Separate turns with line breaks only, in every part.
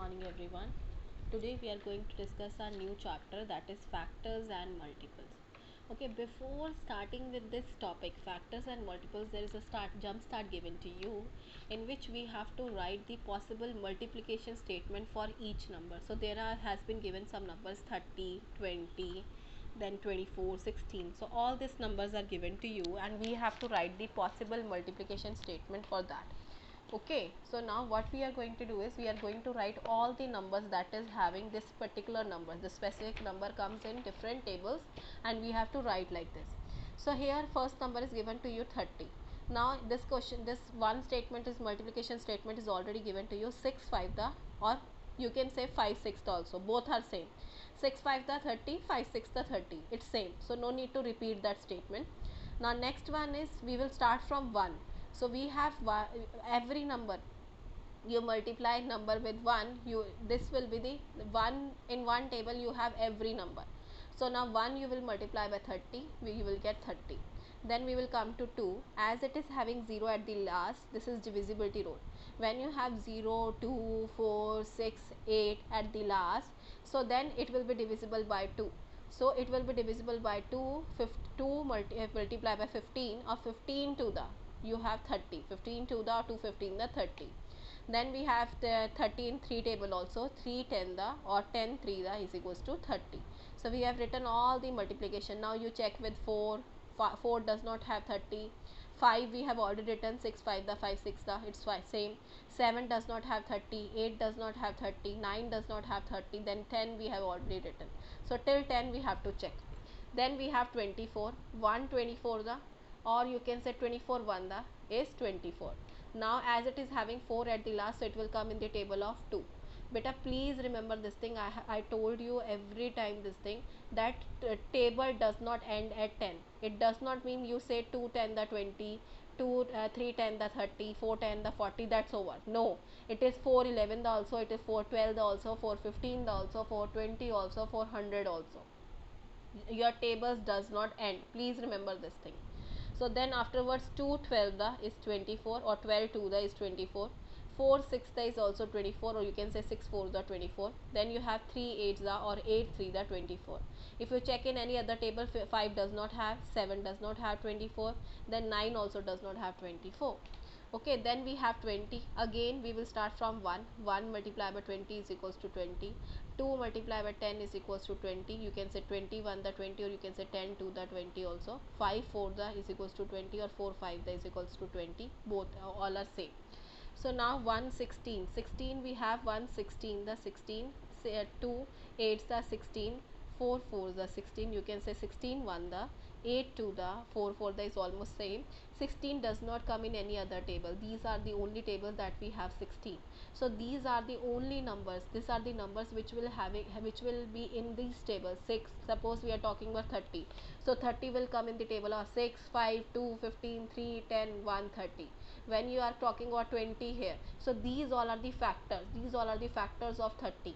morning everyone. Today we are going to discuss our new chapter, that is factors and multiples. Okay, before starting with this topic, factors and multiples, there is a jump start given to you in which we have to write the possible multiplication statement for each number. So has been given some numbers 30, 20, then 24, 16. So all these numbers are given to you and we have to write the possible multiplication statement for that. Okay, so now what we are going to do is we are going to write all the numbers that is having this particular number. The specific number comes in different tables and we have to write like this. So here first number is given to you 30. Now this one statement is multiplication statement is already given to you 6 5 the, or you can say 5 6 also, both are same. 6 5 the 30, 5 6 the 30, it's same, so no need to repeat that statement. Now next one is we will start from 1. So we have every number you multiply number with 1, this will be the one in one table you have every number. So now 1 you will multiply by 30, you will get 30. Then we will come to 2, as it is having 0 at the last, this is divisibility rule. When you have 0, 2, 4, 6, 8 at the last, so then it will be divisible by 2. So it will be divisible by 2, multiply by 15, or 15 to the, you have 30, 15 to the, 2 15 the 30. Then we have the 30 in 3 table also, 3 10 the, or 10 3 the is equals to 30. So we have written all the multiplication. Now you check with 4, 4 does not have 30. 5 we have already written, 6 5 the, 5 6 the, it's same. 7 does not have 30, 8 does not have 30, 9 does not have 30, then 10 we have already written. So till 10 we have to check. Then we have 24, 1 24 the, or you can say 24 1 the is 24. Now as it is having 4 at the last, so it will come in the table of 2. Beta, please remember this thing, I told you every time this thing, that table does not end at 10. It does not mean you say 2 10 the 20, 3 10 the 30, 4 10 the 40, that's over. No, it is 4 11 the also, it is 4 12 the also, 4 15 the also, 4 20 also, 400 also. Your tables does not end, please remember this thing. So then afterwards 2 12 the is 24, or 12 2 the is 24, 4 6 the is also 24, or you can say 6 4 the 24. Then you have 3 8 the, or 8 3 the 24. If you check in any other table, 5 does not have, 7 does not have 24, then 9 also does not have 24. Okay, then we have 20. Again we will start from 1. 1 multiplied by 20 is equals to 20. 2 multiplied by 10 is equals to 20. You can say 21 the 20, or you can say 10 to the 20 also. 5 4 the is equals to 20, or 4 5 the is equals to 20. Both all are same. So now 116. 16 we have 116 the 16. Say 2 8 the 16. 4 4 the 16. You can say 16 1 the, 8 2 the, 4 4 the is almost same. 16 does not come in any other table. These are the only tables that we have 16. So these are the only numbers. These are the numbers which will be in these tables. 6. Suppose we are talking about 30. So 30 will come in the table of 6, 5, 2, 15, 3, 10, 1, 30. When you are talking about 20 here, so these all are the factors. These all are the factors of 30,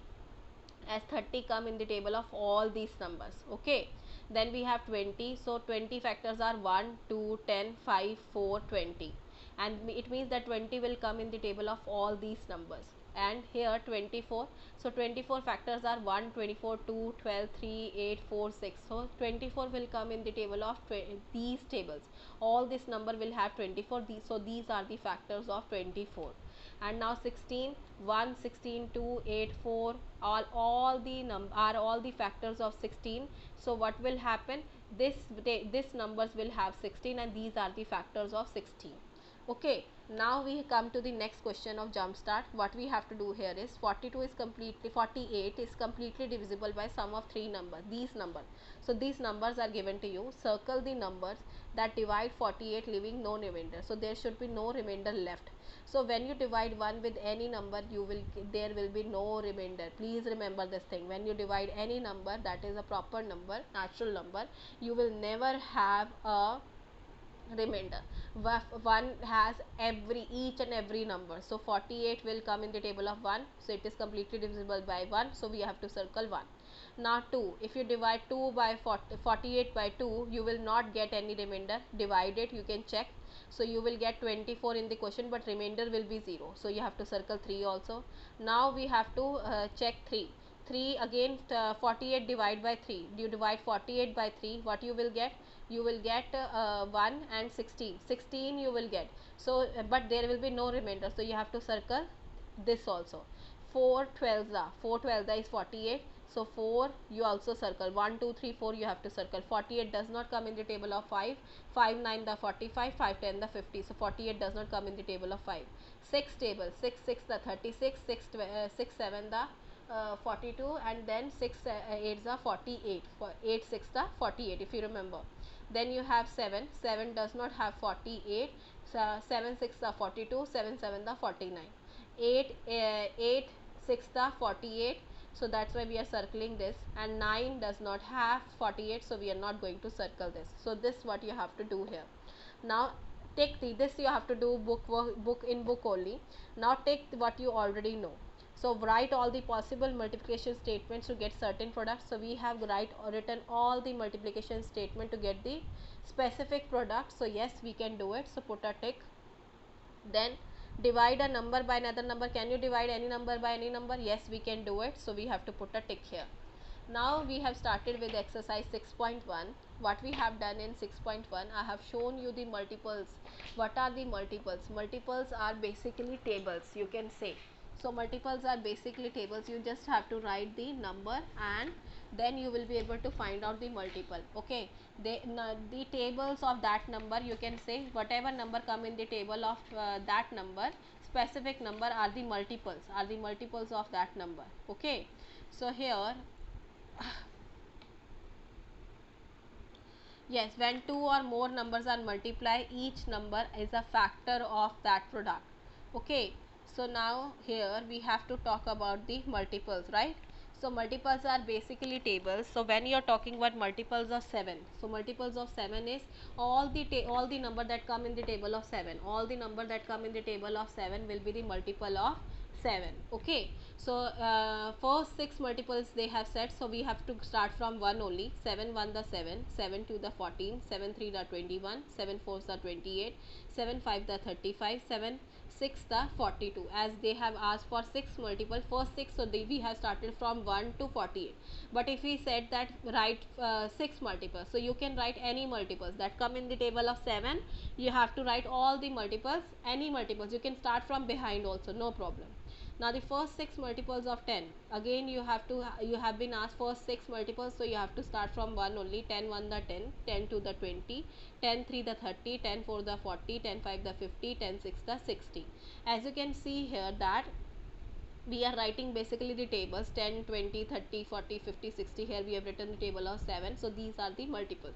as 30 come in the table of all these numbers. Okay, then we have 20. So 20 factors are 1 2 10 5 4 20, and it means that 20 will come in the table of all these numbers. And here 24, so 24 factors are 1 24 2 12 3 8 4 6. So 24 will come in the table of these tables. All this number will have 24. So these are the factors of 24. And now 16, 1 16 2 8 4, all the factors of 16. So what will happen, this numbers will have 16, and these are the factors of 16. Okay, now we come to the next question of jump start. What we have to do here is 48 is completely divisible by sum of three numbers, these numbers. So these numbers are given to you. Circle the numbers that divide 48, leaving no remainder. So there should be no remainder left. So when you divide 1 with any number, there will be no remainder. Please remember this thing. When you divide any number that is a proper number, natural number, you will never have a remainder. One has each and every number, so 48 will come in the table of 1, so it is completely divisible by 1, so we have to circle 1. Now 2, if you divide 2 by 48 by 2, you will not get any remainder. Divide it, you can check, so you will get 24 in the question, but remainder will be 0, so you have to circle 3 also. Now we have to check 3. 3 again, 48 divide by 3, you divide 48 by 3, what you will get? You will get 1 and 16 you will get, so but there will be no remainder, so you have to circle this also. 4 12 4 12 is 48, so 4 you also circle. 1 2 3 4 you have to circle. 48 does not come in the table of 5. 5 9 the 45, 5 10 the 50, so 48 does not come in the table of 5. 6 table, 6 6 the 36, 6 7 the 42, and then 6 8 the 48, 8 6 the 48, if you remember. Then you have 7, 7 does not have 48, so 7 6 the 42, 7 7 the 49, 8 8 6 the 48, so that's why we are circling this, and 9 does not have 48, so we are not going to circle this. So this what you have to do here. Now take this you have to do book in book only. Now take what you already know. So write all the possible multiplication statements to get certain products. So we have written all the multiplication statement to get the specific product. So yes, we can do it. So put a tick. Then divide a number by another number. Can you divide any number by any number? Yes, we can do it. So we have to put a tick here. Now we have started with exercise 6.1. What we have done in 6.1, I have shown you the multiples. What are the multiples? Multiples are basically tables, you can say. So multiples are basically tables. You just have to write the number and then you will be able to find out the multiple. Okay, the tables of that number, you can say whatever number come in the table of that number, specific number are the multiples of that number. Okay, so here yes, when two or more numbers are multiplied, each number is a factor of that product. Okay, so now here we have to talk about the multiples, right? So multiples are basically tables. So when you are talking about multiples of 7, so multiples of 7 is all the number that come in the table of 7. All the number that come in the table of 7 will be the multiple of 7. Okay, so first 6 multiples they have said, so we have to start from 1 only. 7 1 the 7, 7 2 the 14, 7 3 the 21, 7 4 the 28, 7 5 the 35, 7 6 the 42. As they have asked for 6 multiple, first 6, so we have started from 1 to 48. But if we said that write 6 multiples, so you can write any multiples that come in the table of 7. You have to write all the multiples, any multiples. You can start from behind also, no problem. Now the first 6 multiples of 10, again you have been asked for 6 multiples, so you have to start from 1 only. 10 1 the 10, 10 2 the 20, 10 3 the 30, 10 4 the 40, 10 5 the 50, 10 6 the 60. As you can see here that we are writing basically the tables 10 20 30 40 50 60. Here we have written the table of 7, so these are the multiples.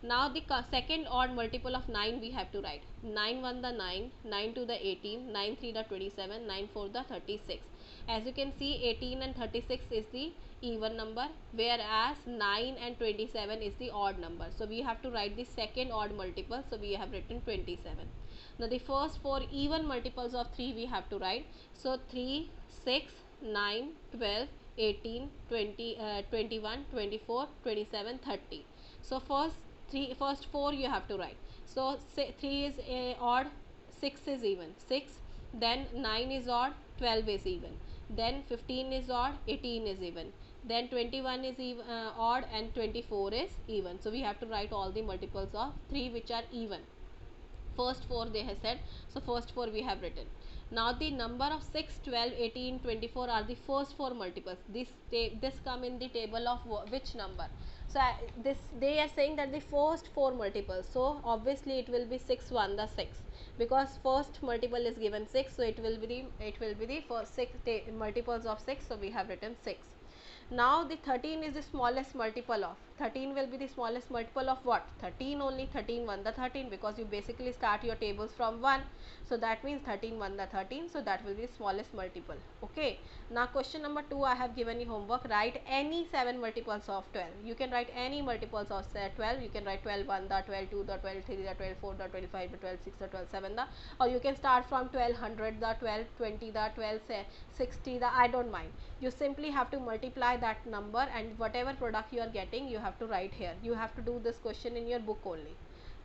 Now the second odd multiple of 9 we have to write. 9 1 the 9, 9 2 the 18, 9 3 the 27, 9 4 the 36. As you can see, 18 and 36 is the even number, whereas 9 and 27 is the odd number. So we have to write the second odd multiple, so we have written 27. Now the first 4 even multiples of 3 we have to write. So 3 6 9 12 18 20 21 24 27 30. So first 4 you have to write. So 3 is odd, 6 is even, 6, then 9 is odd, 12 is even, then 15 is odd, 18 is even, then 21 is even, odd, and 24 is even. So we have to write all the multiples of 3 which are even. First 4 they have said, so first 4 we have written. Now the number of 6 12 18 24 are the first 4 multiples. This come in the table of which number? So this they are saying that the first 4 multiples, so obviously it will be 6 1 the 6, because first multiple is given 6, so it will be the first 6 multiples of 6, so we have written 6. Now the 13 is the smallest multiple of, 13 will be the smallest multiple of what? 13 only. 13 1 the 13, because you basically start your tables from 1. So that means 13 1 the 13. So that will be the smallest multiple. Okay. Now question number 2, I have given you homework. Write any 7 multiples of 12. You can write any multiples of 12. You can write 12 1 the, 12 2 the, 12 3 the, 12 4 the, 12 5 the, 12 6 the, 12 7 the, or you can start from 12 100 the, 12 20 the, 12 60 the, I don't mind. You simply have to multiply that number, and whatever product you are getting, you have to write here. You have to do this question in your book only.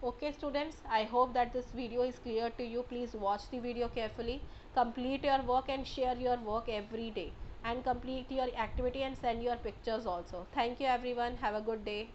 Okay students, I hope that this video is clear to you. Please watch the video carefully, complete your work and share your work every day, and complete your activity and send your pictures also. Thank you everyone. Have a good day.